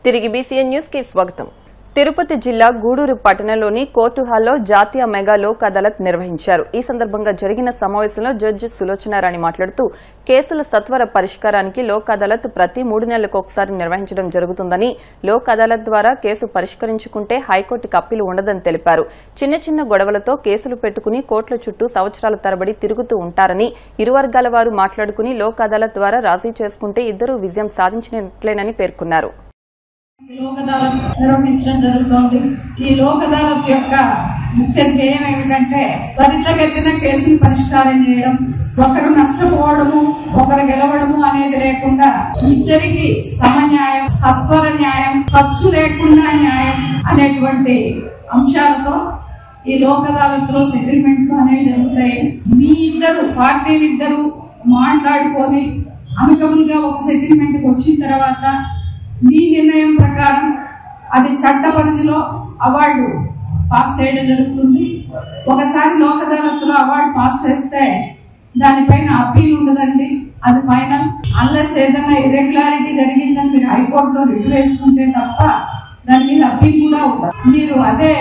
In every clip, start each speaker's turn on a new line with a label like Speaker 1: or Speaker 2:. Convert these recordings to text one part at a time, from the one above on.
Speaker 1: తిరిగి BCN news కి స్వాగతం. తిరుపతి జిల్లా గూడూరు పట్టణంలోని కోర్టు హాల్లో జాతీయ మెగా లోక్ అదాలత్ నిర్వహించారు. ఈ సందర్భంగా జరిగిన సమావేశంలో జడ్జి సులోచనారాణి మాట్లాడుతూ కేసుల సత్వర పరిష్కారానికి లోక్ అదాలత్ ప్రతి 3 నెలలకు ఒకసారి నిర్వహించడం జరుగుతుందని, లోక్ అదాలత్ ద్వారా కేసు పరిష్కరించుకుంటే హైకోర్టుకు అప్పీలు ఉండదని తెలిపారు. చిన్న చిన్న గొడవలతో కేసులు పెట్టుకుని కోర్టుల చుట్టూ సంవత్సరాల తరబడి తిరుగుతూ ఉంటారని, ఇరు వర్గాల వారు మాట్లాడుకుని లోక్ అదాలత్ ద్వారా రాజీ చేసుకుంటే ఇద్దరూ విజయం సాధించినట్లేనని పేర్కొన్నారు.
Speaker 2: లోక్ అదాలత్ నిర్వహించడం జరుగుతోంది. ఈ లోక్ అదాలత్ యొక్క ముఖ్య ధ్యేయం ఏమిటంటే త్వరితగతిన కేసులు పరిష్కారం చేయడం, ఒకరు నష్టపోవడము ఒకరు గెలవడము అనేది లేకుండా ఇద్దరికి సమన్యాయం, సత్వర న్యాయం, ఖర్చు లేకుండా న్యాయం అనేటువంటి అంశాలతో ఈ లోక్ అదాలత్ లో సెటిల్మెంట్లు అనేవి జరుగుతాయి. మీ ఇద్దరు పార్టీలిద్దరు మాట్లాడుకొని అమికబుల్ గా ఒక సెటిల్మెంట్ వచ్చిన తర్వాత మీ నిర్ణయం ప్రకారం అది చట్ట పరిధిలో అవార్డు పాస్ చేయడం జరుగుతుంది. ఒకసారి లోక్ అదాలత్లో అవార్డు పాస్ చేస్తే దానిపైన అప్పీల్ ఉండదండి, అది ఫైనల్. అన్లెస్ ఏదైనా ఇర్రెగ్యులారిటీ జరిగిందని మీరు హైకోర్టులో రిట్ వేసుకుంటే తప్ప దాని మీద అప్పీల్ కూడా ఉండదు. మీరు అదే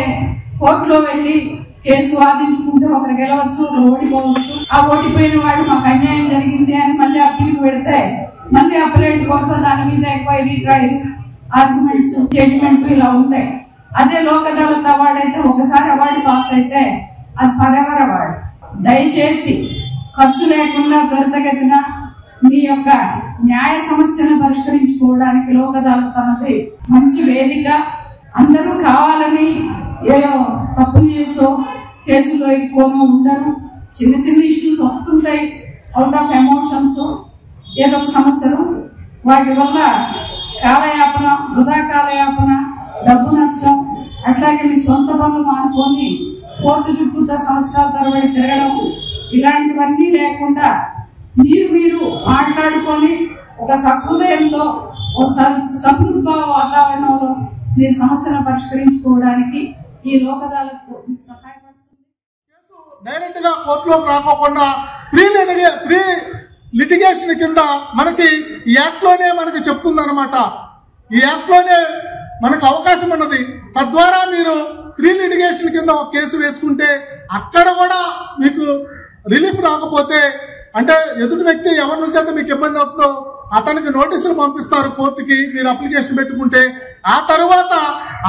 Speaker 2: కోర్టులో వెళ్ళి కేసు వాదించుకుంటే ఒకరు గెలవచ్చు, ఒకరు ఓడిపోవచ్చు. ఆ ఓడిపోయిన వాడు మాకు అన్యాయం జరిగింది అని మళ్ళీ అప్పీల్ పెడితే మళ్ళీ అప్పలేట్ కోర్టులో దాని మీద ఎంక్వైరీ, ట్రయల్, ఆర్గ్యుమెంట్స్, జడ్జిమెంట్ ఇలా ఉంటాయి. అదే లోక్ అదాలత్ అవార్డు అయితే ఒకసారి అవార్డు పాస్ అయితే అది ఫరెవర్ అవార్డు. దయచేసి ఖర్చు లేకుండా త్వరితగతిన మీ యొక్క న్యాయ సమస్యను పరిష్కరించుకోవడానికి లోక్ అదాలత్ అన్నది మంచి వేదిక. అందరూ కావాలని ఏదో తప్పులు చేసో కేసులో ఎక్కువగా ఉండరు. చిన్న చిన్న ఇష్యూస్ వస్తుంటాయి అవుట్ ఆఫ్ ఎమోషన్స్, ఏదో ఒక సమస్యలు, వాటి వల్ల కాలయాపన, వృధా కాలయాపన, డబ్బు నష్టం, అట్లాగే మీ సొంత పనులు మానుకొని కోర్టు చుట్టూ సంవత్సరాల తరబడి తిరగడం, ఇలాంటివన్నీ లేకుండా మీరు మాట్లాడుకొని ఒక సహృదయంతో, ఒక సహృద్భావ వాతావరణంలో మీరు సమస్యను పరిష్కరించుకోవడానికి ఈ లోక్ అదాలత్ సహాయపడుతుంది.
Speaker 3: డైరెక్ట్ గా కోర్టులోకి రాకోకుండా ప్రీ లిటిగేషన్ కింద మనకి ఈ యాక్ట్ లోనే మనకి చెప్తుంది అనమాట. ఈ యాక్ట్ లోనే మనకు అవకాశం ఉన్నది. తద్వారా మీరు ప్రీ లిటిగేషన్ కింద ఒక కేసు వేసుకుంటే అక్కడ కూడా మీకు రిలీఫ్ రాకపోతే, అంటే ఎదుటి వ్యక్తి ఎవరి నుంచి అయితే మీకు ఇబ్బంది అవుతుందో అతనికి నోటీసులు పంపిస్తారు కోర్టుకి, మీరు అప్లికేషన్ పెట్టుకుంటే. ఆ తర్వాత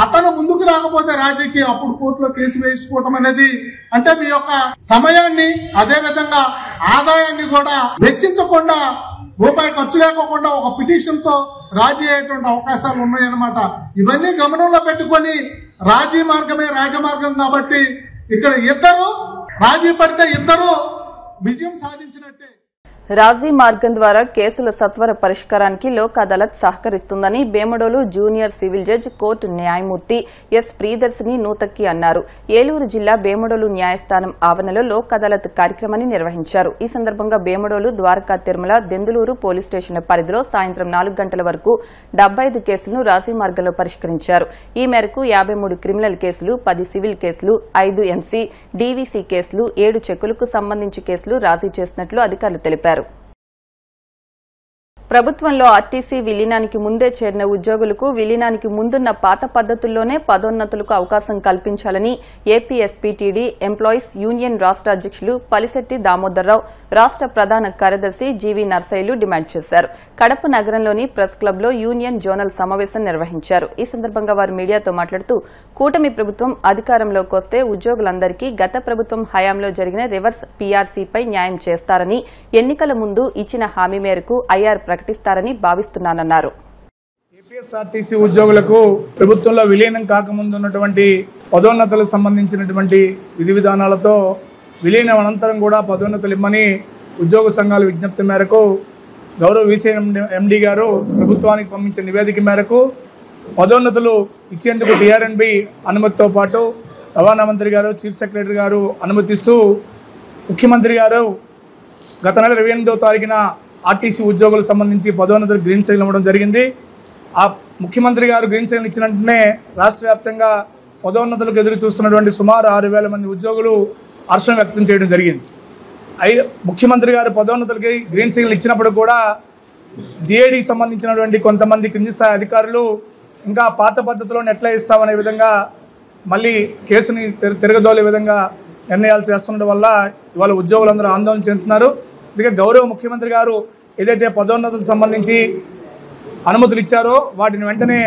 Speaker 3: అతను ముందుకు రాకపోతే రాజీకి అప్పుడు కోర్టులో కేసు వేసుకోవటం అనేది, అంటే మీ యొక్క సమయాన్ని అదే విధంగా ఆదాయాన్ని కూడా వెచ్చించకుండా, రూపాయి ఖర్చు లేకోకుండా ఒక పిటిషన్ తో రాజీ అయ్యేటువంటి అవకాశాలు ఉన్నాయన్నమాట. ఇవన్నీ గమనంలో పెట్టుకొని రాజీ మార్గమే రాజమార్గం కాబట్టి ఇక్కడ ఇద్దరు రాజీ పడితే ఇద్దరు విజయం సాధించినట్టే.
Speaker 1: రాజీ మార్గం ద్వారా కేసుల సత్వర పరిష్కారానికి లోక్ అదాలత్ సహకరిస్తుందని Bhimadolu junior civil judge court న్యాయమూర్తి ఎస్ ప్రియదర్శిని నూతక్కి అన్నారు. ఏలూరు జిల్లా బేమడోలు న్యాయస్థానం ఆవరణలో లోక్ అదాలత్ కార్యక్రమాన్ని నిర్వహించారు. ఈ సందర్భంగా బేమడోలు, ద్వారకా తిరుమల, దెందులూరు పోలీస్ స్టేషన్ల పరిధిలో సాయంత్రం 4 గంటల వరకు 75 కేసులను రాజీ మార్గంలో పరిష్కరించారు. ఈ మేరకు 53 క్రిమినల్ కేసులు, 10 సివిల్ కేసులు, 5 ఎంసీ, డీవీసీ కేసులు, 7 చెక్కులకు సంబంధించి కేసులు రాజీ చేసినట్లు అధికారులు తెలిపారు. ప్రభుత్వంలో ఆర్టీసీ విలీనానికి ముందే చేరిన ఉద్యోగులకు విలీనానికి ముందున్న పాత పద్దతుల్లోనే పదోన్నతులకు అవకాశం కల్పించాలని ఏపీఎస్పీటీడీ ఎంప్లాయీస్ యూనియన్ రాష్ట అధ్యక్షులు పలిశెట్టి దామోదర్రావు, రాష్ట ప్రధాన కార్యదర్శి జీవీ నర్సయ్యలు డిమాండ్ చేశారు. కడప నగరంలోని ప్రెస్ క్లబ్ లో యూనియన్ జోనల్ సమావేశం నిర్వహించారు. ఈ సందర్భంగా వారు మీడియాతో మాట్లాడుతూ కూటమి ప్రభుత్వం అధికారంలోకి వస్తే ఉద్యోగులందరికీ గత ప్రభుత్వం హయాంలో జరిగిన రివర్స్ పీఆర్సీపై న్యాయం చేస్తారని, ఎన్నికల ముందు ఇచ్చిన హామీ మేరకు ఐఆర్ ప్రకటిస్తారని భావిస్తున్నానన్నారు.
Speaker 4: ఏపీఎస్ఆర్టీసీ ఉద్యోగులకు ప్రభుత్వంలో విలీనం కాకముందు ఉన్నటువంటి పదోన్నతులకు సంబంధించినటువంటి విధి విధానాలతో విలీనం అనంతరం కూడా పదోన్నతులు ఇమ్మని ఉద్యోగ సంఘాల విజ్ఞప్తి మేరకు గౌరవ వీసీఎండీ గారు ప్రభుత్వానికి పంపించిన నివేదిక మేరకు పదోన్నతులు ఇచ్చేందుకు టీఆర్ఎన్బి అనుమతితో పాటు రవాణా మంత్రి గారు, చీఫ్ సెక్రటరీ గారు అనుమతిస్తూ ముఖ్యమంత్రి గారు గత నెల 28వ తారీఖున ఆర్టీసీ ఉద్యోగులకు సంబంధించి పదోన్నతులు గ్రీన్ సిగ్నల్ ఇవ్వడం జరిగింది. ఆ ముఖ్యమంత్రి గారు గ్రీన్ సిగ్నల్ ఇచ్చిన వెంటనే రాష్ట్ర వ్యాప్తంగా పదోన్నతులకు ఎదురు చూస్తున్నటువంటి సుమారు 6,000 మంది ఉద్యోగులు హర్షం వ్యక్తం చేయడం జరిగింది. ముఖ్యమంత్రి గారు పదోన్నతులకి గ్రీన్ సిగ్నల్ ఇచ్చినప్పుడు కూడా జీఏడీకి సంబంధించినటువంటి కొంతమంది క్రింది స్థాయి అధికారులు ఇంకా పాత పద్ధతిలోనే ఎట్లా ఇస్తామనే విధంగా మళ్ళీ కేసుని తిరగదోలే విధంగా నిర్ణయాలు చేస్తుండడం వల్ల ఇవాళ ఉద్యోగులందరూ ఆందోళన చెందుతున్నారు. ఇదిగా గౌరవ ముఖ్యమంత్రి గారు ఏదైతే పదోన్నతులకు సంబంధించి అనుమతులు ఇచ్చారో వాటిని వెంటనే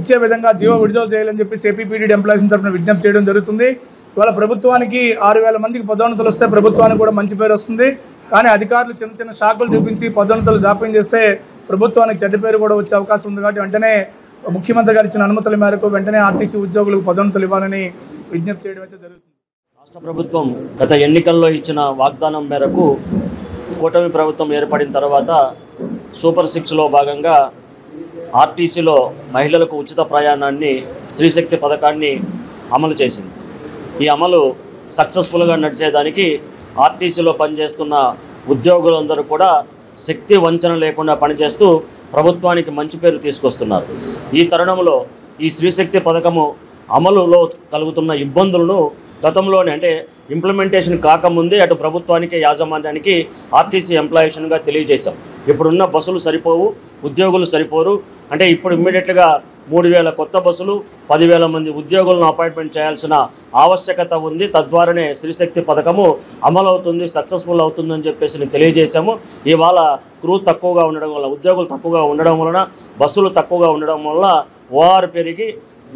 Speaker 4: ఇచ్చే విధంగా జీవో విడుదల చేయాలని చెప్పేసి ఏపీపీటీడీ ఎంప్లాయీస్ తరఫున విజ్ఞప్తి చేయడం జరుగుతుంది. ఇవాళ ప్రభుత్వానికి 6,000 మందికి పదోన్నతులు వస్తే ప్రభుత్వానికి కూడా మంచి పేరు వస్తుంది. కానీ అధికారులు చిన్న చిన్న షాకులు చూపించి పదోన్నతులు జాప్యం చేస్తే ప్రభుత్వానికి చెడ్డ పేరు కూడా వచ్చే అవకాశం ఉంది. కాబట్టి వెంటనే ముఖ్యమంత్రి గారు ఇచ్చిన అనుమతుల మేరకు వెంటనే ఆర్టీసీ ఉద్యోగులకు పదోన్నతులు ఇవ్వాలని విజ్ఞప్తి చేయడం అయితే జరుగుతుంది.
Speaker 5: రాష్ట్ర ప్రభుత్వం గత ఎన్నికల్లో ఇచ్చిన వాగ్దానం మేరకు కూటమి ప్రభుత్వం ఏర్పడిన తర్వాత సూపర్ 6లో భాగంగా ఆర్టీసీలో మహిళలకు ఉచిత ప్రయాణాన్ని స్త్రీశక్తి పథకాన్ని అమలు చేసింది. ఈ అమలు సక్సెస్ఫుల్గా నడిచేదానికి ఆర్టీసీలో పనిచేస్తున్న ఉద్యోగులందరూ కూడా శక్తి వంచన లేకుండా పనిచేస్తూ ప్రభుత్వానికి మంచి పేరు తీసుకొస్తున్నారు. ఈ తరుణంలో ఈ స్త్రీశక్తి పథకము అమలులో కలుగుతున్న ఇబ్బందులను గతంలోనే అంటే ఇంప్లిమెంటేషన్ కాకముందే అటు ప్రభుత్వానికి యాజమాన్యానికి ఆర్టీసీ ఎంప్లాయీషన్గా తెలియజేశాం. ఇప్పుడున్న బస్సులు సరిపోవు, ఉద్యోగులు సరిపోరు. అంటే ఇప్పుడు ఇమ్మీడియట్గా 3,000 కొత్త బస్సులు 10,000 మంది ఉద్యోగులను అపాయింట్మెంట్ చేయాల్సిన ఆవశ్యకత ఉంది. తద్వారానే స్త్రీశక్తి పథకము అమలవుతుంది, సక్సెస్ఫుల్ అవుతుందని చెప్పేసి తెలియజేశాము. ఇవాళ క్రూ తక్కువగా ఉండడం వల్ల, ఉద్యోగులు తక్కువగా ఉండడం వలన, బస్సులు తక్కువగా ఉండడం వల్ల ఓఆర్ పెరిగి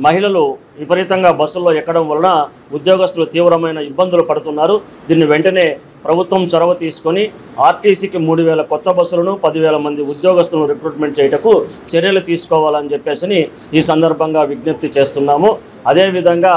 Speaker 5: మహిళలు విపరీతంగా బస్సుల్లో ఎక్కడం వలన ఉద్యోగస్తులు తీవ్రమైన ఇబ్బందులు పడుతున్నారు. దీన్ని వెంటనే ప్రభుత్వం చొరవ తీసుకొని ఆర్టీసీకి 3,000 కొత్త బస్సులను 10,000 మంది ఉద్యోగస్తులను రిక్రూట్మెంట్ చేయటకు చర్యలు తీసుకోవాలని చెప్పేసి ఈ సందర్భంగా విజ్ఞప్తి చేస్తున్నాము. అదేవిధంగా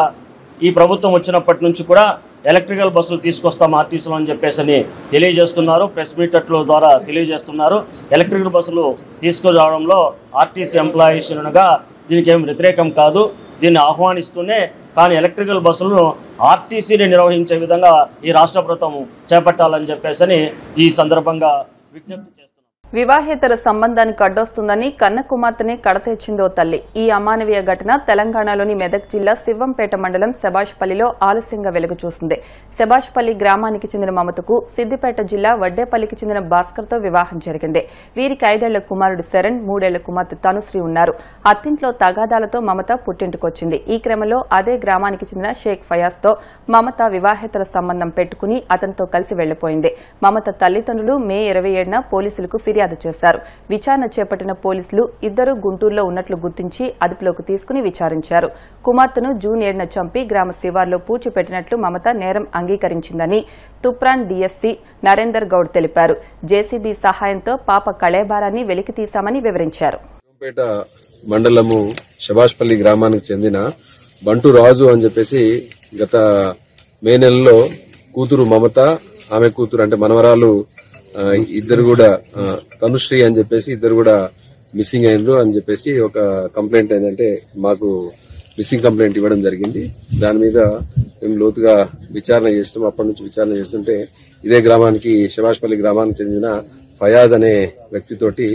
Speaker 5: ఈ ప్రభుత్వం వచ్చినప్పటి నుంచి కూడా ఎలక్ట్రికల్ బస్సులు తీసుకొస్తాం ఆర్టీసీలో అని చెప్పేసి తెలియజేస్తున్నారు. ప్రెస్ మీట్ల ద్వారా తెలియజేస్తున్నారు. ఎలక్ట్రికల్ బస్సులు తీసుకురావడంలో ఆర్టీసీ ఎంప్లాయీస్గా దీనికి ఏం వ్యతిరేకం కాదు, దీన్ని ఆహ్వానిస్తూనే. కానీ ఎలక్ట్రికల్ బస్సులను ఆర్టీసీని నిర్వహించే విధంగా ఈ రాష్ట్ర ప్రభుత్వం చేపట్టాలని చెప్పేసి ఈ సందర్భంగా విజ్ఞప్తి చేస్తున్నాం.
Speaker 1: వివాహేతర సంబంధానికి అడ్డొస్తుందని కన్న కుమార్తెనే కడతెచ్చిందో తల్లి. ఈ అమానవీయ ఘటన తెలంగాణలోని మెదక్ జిల్లా శివంపేట మండలం శభాష్పల్లిలో ఆలస్యంగా వెలుగు చూసింది. శభాష్పల్లి గ్రామానికి చెందిన మమతకు సిద్దిపేట జిల్లా వడ్డేపల్లికి చెందిన భాస్కర్తో వివాహం జరిగింది. వీరికి 5 ఏళ్ల కుమారుడు శరణ్, 3 ఏళ్ల కుమార్తె తనుశ్రీ ఉన్నారు. అత్తింట్లో తగాదాలతో మమత పుట్టింటికొచ్చింది. ఈ క్రమంలో అదే గ్రామానికి చెందిన షేక్ ఫయాజ్తో మమత వివాహేతర సంబంధం పెట్టుకుని అతనితో కలిసి వెళ్లిపోయింది. మమత తల్లిదండ్రులు మే 27న పోలీసులకు ఫిర్యాదు చేశారు. విచారణ చేపట్టిన పోలీసులు ఇద్దరు గుంటూరులో ఉన్నట్లు గుర్తించి అదుపులోకి తీసుకుని విచారించారు. కుమార్తెను జూన్ 7న చంపి గ్రామ శివార్లో పూడ్చిపెట్టినట్లు మమత నేరం అంగీకరించిందని తుప్రాన్ డీఎస్సీ నరేందర్ గౌడ్ తెలిపారు. జేసీబీ సహాయంతో పాప కళేబారాన్ని వెలికితీశామని వివరించారు.
Speaker 6: మండలము శభాష్పల్లి గ్రామానికి చెందిన బంటు రాజు అని చెప్పేసి గత మే నెలలో కూతురు మమత, ఆమె కూతురు అంటే మనవరాలు ఇద్దరు కూడా తనుశ్రీ అని చెప్పేసి ఇద్దరు కూడా మిస్సింగ్ అయినరు అని చెప్పేసి ఒక కంప్లైంట్ ఏంటంటే మాకు మిస్సింగ్ కంప్లైంట్ ఇవ్వడం జరిగింది. దాని మీద మేము లోతుగా విచారణ చేసినాం. అప్పటి నుంచి విచారణ చేస్తుంటే ఇదే గ్రామానికి శభాష్పల్లి గ్రామానికి చెందిన ఫయాజ్ అనే వ్యక్తితోటి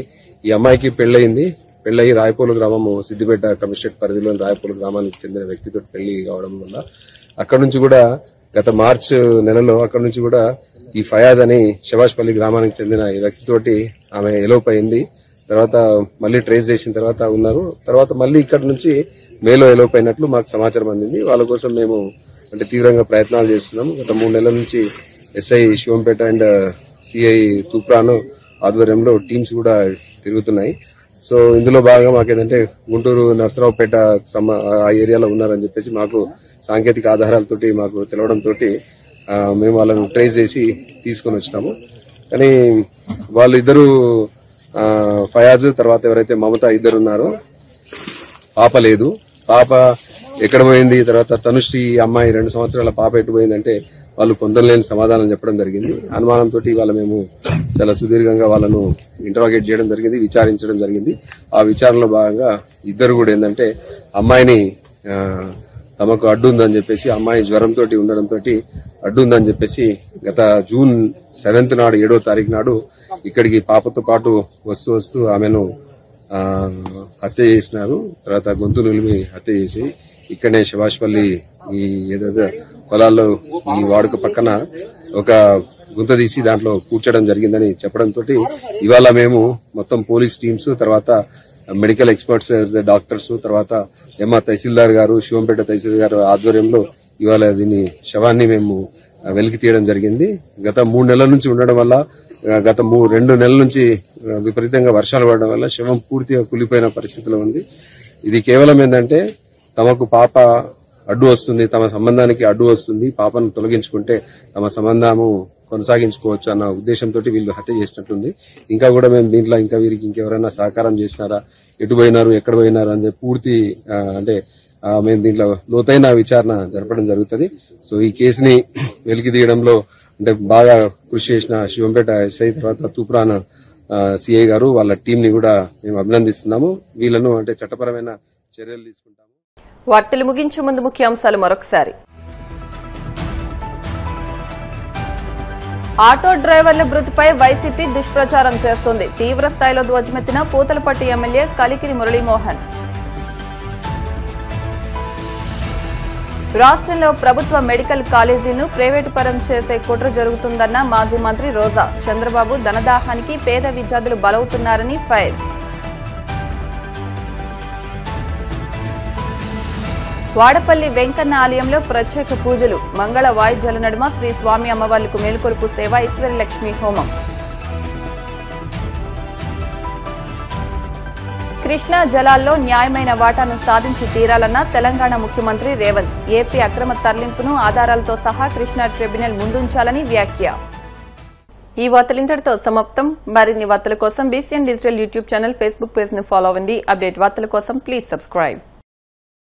Speaker 6: ఈ అమ్మాయికి పెళ్లయింది. పెళ్లయి రాయపోలు గ్రామము సిద్దిపేట కమిషనరేట్ పరిధిలోని రాయపోలు గ్రామానికి చెందిన వ్యక్తితో పెళ్లి కావడం వల్ల అక్కడి నుంచి కూడా గత మార్చ్ నెలలో అక్కడి నుంచి కూడా ఈ ఫయాజ్ అని శభాష్పల్లి గ్రామానికి చెందిన ఈ వ్యక్తితోటి ఆమె ఎలోప్ అయింది. తర్వాత మళ్లీ ట్రేస్ చేసిన తర్వాత ఉన్నారు. తర్వాత మళ్లీ ఇక్కడ నుంచి మేలో ఎలోప్ అయినట్లు మాకు సమాచారం అందింది. వాళ్ళ కోసం మేము అంటే తీవ్రంగా ప్రయత్నాలు చేస్తున్నాము. గత 3 నెలల నుంచి SI Shivampet and CI Toopran ఆధ్వర్యంలో టీమ్స్ కూడా తిరుగుతున్నాయి. సో ఇందులో భాగంగా మాకేంటంటే గుంటూరు నర్సరావుపేట ఆ ఏరియాలో ఉన్నారని చెప్పేసి మాకు సాంకేతిక ఆధారాలతోటి మాకు తెలవడంతో మేము వాళ్ళను ట్రేస్ చేసి తీసుకొని వచ్చినాము. కానీ వాళ్ళిద్దరూ ఫయాజ్ తర్వాత ఎవరైతే మమత ఇద్దరు ఉన్నారో పాప లేదు. పాప ఎక్కడ పోయింది, తర్వాత తనుశ్రీ అమ్మాయి 2 సంవత్సరాల పాప ఎటు పోయిందంటే వాళ్ళు పొందలేని సమాధానం చెప్పడం జరిగింది. అనుమానంతో ఇవాళ మేము చాలా సుదీర్ఘంగా వాళ్ళను ఇంటరాగేట్ చేయడం జరిగింది, విచారించడం జరిగింది. ఆ విచారణలో భాగంగా ఇద్దరు కూడా ఏంటంటే అమ్మాయిని తమకు అడ్డు ఉందని చెప్పేసి, అమ్మాయి జ్వరంతో ఉండడంతో అడ్డు ఉందని చెప్పేసి గత జూన్ 7th నాడు 7వ తారీఖు నాడు ఇక్కడికి పాపతో పాటు వస్తూ ఆమెను హత్య చేసినారు. తర్వాత గొంతు నిలిమి హత్య చేసి ఇక్కడనే శభాష్పల్లి ఈ ఏదైతే పొలాల్లో ఈ వాడుక పక్కన ఒక గుంత తీసి దాంట్లో కూర్చడం జరిగిందని చెప్పడంతో ఇవాళ మేము మొత్తం పోలీస్ టీమ్స్ తర్వాత మెడికల్ ఎక్స్పర్ట్స్ డాక్టర్స్ తర్వాత తహసీల్దార్ గారు శివంపేట తహసీల్దార్ గారు ఆధ్వర్యంలో ఇవాళ దీని శవాన్ని మేము వెలికి తీయడం జరిగింది. గత 3 నెలల నుంచి ఉండడం వల్ల గత 2 నెలల నుంచి విపరీతంగా వర్షాలు పడడం వల్ల శవం పూర్తిగా కూలిపోయిన పరిస్థితిలో ఉంది. ఇది కేవలం ఏంటంటే తమకు పాప అడ్డు వస్తుంది, తమ సంబంధానికి అడ్డు వస్తుంది, పాపను తొలగించుకుంటే తమ సంబంధము కొనసాగించుకోవచ్చు అన్న ఉద్దేశంతో వీళ్ళు హత్య చేసినట్టుంది. ఇంకా కూడా మేము దీంట్లో ఇంకా వీరికి ఇంకెవరైనా సహకారం చేసినారా, ఎటు పోయినారు, ఎక్కడ పోయినారు అని పూర్తి అంటే మేము దీంట్లో లోతైన విచారణ జరపడం జరుగుతుంది. సో ఈ కేసుని వెలికి తీయడంలో అంటే బాగా కృషి చేసిన శివంపేట ఎస్ఐ తర్వాత తూప్రాన్ సిఐ గారు వాళ్ళ టీం ని కూడా మేము అభినందిస్తున్నాము. వీళ్ళను అంటే చట్టపరమైన చర్యలు తీసుకుంటాము.
Speaker 1: వార్తలు ముగించే ముందు ముఖ్యాంశాలు మరొకసారి. ఆటో డ్రైవర్ల మృతిపై వైసీపీ దుష్ప్రచారం చేస్తోంది. తీవ్ర స్థాయిలో ధ్వజమెత్తిన పూతలపట్టు ఎమ్మెల్యే కలికిరి మురళీమోహన్. రాష్ట్రంలో ప్రభుత్వ మెడికల్ కాలేజీను ప్రైవేటు పరం చేసే కుట్ర జరుగుతుందన్న మాజీ మంత్రి రోజా. చంద్రబాబు ధనదాహానికి పేద విద్యార్థులు బలవుతున్నారని ఫైర్. వాడపల్లి వెంకన్న ఆలయంలో ప్రత్యేక పూజలు. మంగళ వాయిద్యాల నడుమ శ్రీ స్వామి అమ్మవార్లకు మేలుకొలుపు సేవ, ఈశ్వరలక్ష్మి హోమం. కృష్ణా జలాల్లో న్యాయమైన వాటాను సాధించి తీరాలన్న తెలంగాణ ముఖ్యమంత్రి రేవంత్. ఏపీ అక్రమ తరలింపును ఆధారాలతో సహా కృష్ణా ట్రిబ్యునల్ ముందుంచాలని వ్యాఖ్య. ఈ వార్తలు ఇంతటితో సమాప్తం. మరిన్ని వార్తల కోసం BCN digital YouTube channel, Facebook page ను ఫాలో అవ్వండి. అప్డేట్ వార్తల కోసం ప్లీజ్ సబ్స్క్రైబ్.